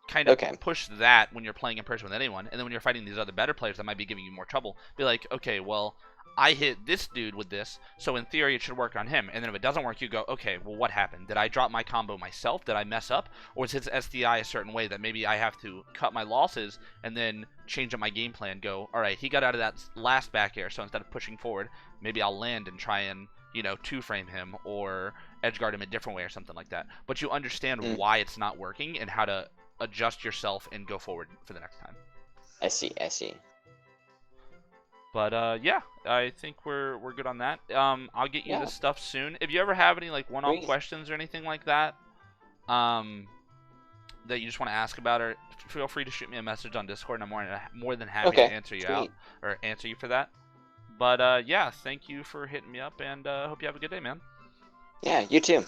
kind of push that when you're playing in person with anyone, and then when you're fighting these other better players that might be giving you more trouble, be like, okay, well, I hit this dude with this, so in theory it should work on him. And then if it doesn't work, you go, okay, well, what happened? Did I drop my combo myself? Did I mess up? Or is his SDI a certain way that maybe I have to cut my losses and then change up my game plan? Go, all right, he got out of that last back air, so instead of pushing forward, maybe I'll land and try and, you know, two-frame him or edge guard him a different way or something like that. But you understand why it's not working and how to adjust yourself and go forward for the next time. I see. But yeah, I think we're good on that. I'll get you this stuff soon. If you ever have any like one-off questions or anything like that, that you just want to ask about, or feel free to shoot me a message on Discord, and I'm more than happy Okay, to answer you sweet. out or answer you for that. But yeah, thank you for hitting me up, and hope you have a good day, man. Yeah, you too.